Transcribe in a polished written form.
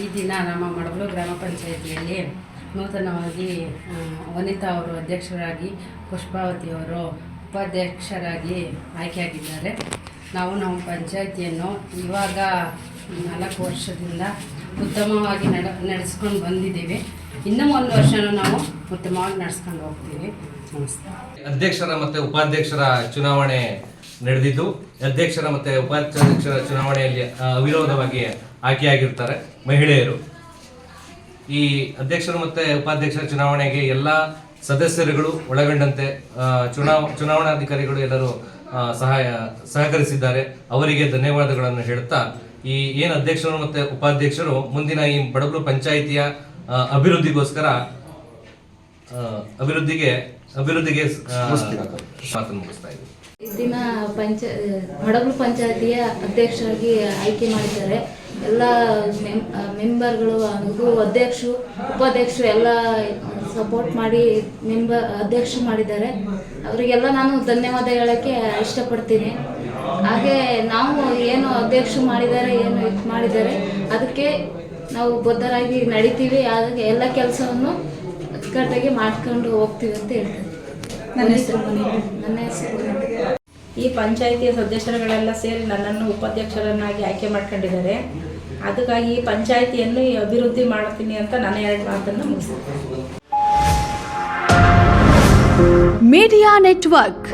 ಈ ದಿನ ನಮ್ಮ ಮಡಬಲು ಗ್ರಾಮ ಪಂಚಾಯಿತಿಯಲ್ಲಿ ನೂತನವಾಗಿ ವನಿತಾ ಅವರು ಅಧ್ಯಕ್ಷರಾಗಿ, ಪುಷ್ಪಾವತಿಯವರು ಉಪಾಧ್ಯಕ್ಷರಾಗಿ ಆಯ್ಕೆಯಾಗಿದ್ದಾರೆ. ನಾವು ನಮ್ಮ ಪಂಚಾಯಿತಿಯನ್ನು ಇವಾಗ 4 ವರ್ಷದಿಂದ ಉತ್ತಮವಾಗಿ ನಡೆಸ್ಕೊಂಡು ಬಂದಿದ್ದೀವಿ. ಇನ್ನೂ 1 ವರ್ಷನೂ ನಾವು ಉತ್ತಮವಾಗಿ ನಡೆಸ್ಕೊಂಡು ಹೋಗ್ತೀವಿ. ನಮಸ್ತೆ. ಅಧ್ಯಕ್ಷರ ಮತ್ತು ಉಪಾಧ್ಯಕ್ಷರ ಚುನಾವಣೆ ನಡೆದಿದ್ದು, ಅಧ್ಯಕ್ಷರ ಮತ್ತು ಉಪಾಧ್ಯಕ್ಷರ ಚುನಾವಣೆಯಲ್ಲಿ ಅವಿರೋಧವಾಗಿ ಆಯ್ಕೆಯಾಗಿರ್ತಾರೆ ಮಹಿಳೆಯರು. ಈ ಅಧ್ಯಕ್ಷರು ಮತ್ತು ಉಪಾಧ್ಯಕ್ಷರ ಚುನಾವಣೆಗೆ ಎಲ್ಲ ಸದಸ್ಯರುಗಳು ಒಳಗೊಂಡಂತೆ ಚುನಾವಣಾಧಿಕಾರಿಗಳು ಎಲ್ಲರೂ ಸಹಕರಿಸಿದ್ದಾರೆ. ಅವರಿಗೆ ಧನ್ಯವಾದಗಳನ್ನು ಹೇಳುತ್ತಾ, ಈ ಏನು ಅಧ್ಯಕ್ಷರು ಮತ್ತು ಉಪಾಧ್ಯಕ್ಷರು ಮುಂದಿನ ಈ ಬಡಬಲು ಪಂಚಾಯಿತಿಯ ಅಭಿವೃದ್ಧಿಗೆ ಮಾತನ್ನು ಮುಗಿಸ್ತಾ ಇದ್ದೀವಿ. ಈ ದಿನ ಮಡಬಲು ಪಂಚಾಯತಿಯ ಅಧ್ಯಕ್ಷರಾಗಿ ಆಯ್ಕೆ ಮಾಡಿದ್ದಾರೆ. ಎಲ್ಲ ಮೆಂಬರ್ಗಳು ಹಾಗೂ ಅಧ್ಯಕ್ಷರು, ಉಪಾಧ್ಯಕ್ಷರು ಎಲ್ಲ ಸಪೋರ್ಟ್ ಮಾಡಿ ಅಧ್ಯಕ್ಷ ಮಾಡಿದ್ದಾರೆ. ಅವರಿಗೆಲ್ಲ ನಾನು ಧನ್ಯವಾದ ಹೇಳೋಕ್ಕೆ ಇಷ್ಟಪಡ್ತೀನಿ. ಹಾಗೆ ನಾವು ಏನು ಅಧ್ಯಕ್ಷರು ಮಾಡಿದ್ದಾರೆ, ಏನು ಇದು ಮಾಡಿದ್ದಾರೆ, ಅದಕ್ಕೆ ನಾವು ಬದ್ಧರಾಗಿ ನಡಿತೀವಿ. ಹಾಗೆ ಎಲ್ಲ ಕೆಲಸವನ್ನು ಅಚ್ಚುಕಟ್ಟಾಗಿ ಮಾಡ್ಕೊಂಡು ಹೋಗ್ತೀವಿ ಅಂತ ಹೇಳ್ತೀನಿ. ನನ್ನ ಹೆಸರು ಈ ಪಂಚಾಯಿತಿಯ ಸದಸ್ಯರುಗಳೆಲ್ಲ ಸೇರಿ ನನ್ನನ್ನು ಉಪಾಧ್ಯಕ್ಷರನ್ನಾಗಿ ಆಯ್ಕೆ ಮಾಡ್ಕೊಂಡಿದ್ದಾರೆ. ಅದಕ್ಕಾಗಿ ಈ ಪಂಚಾಯಿತಿಯನ್ನು ಅಭಿವೃದ್ಧಿ ಮಾಡ್ತೀನಿ ಅಂತ ನಾನು 2 ಮಾತನ್ನು ಮುಗಿಸ್ತೀನಿ. Media network.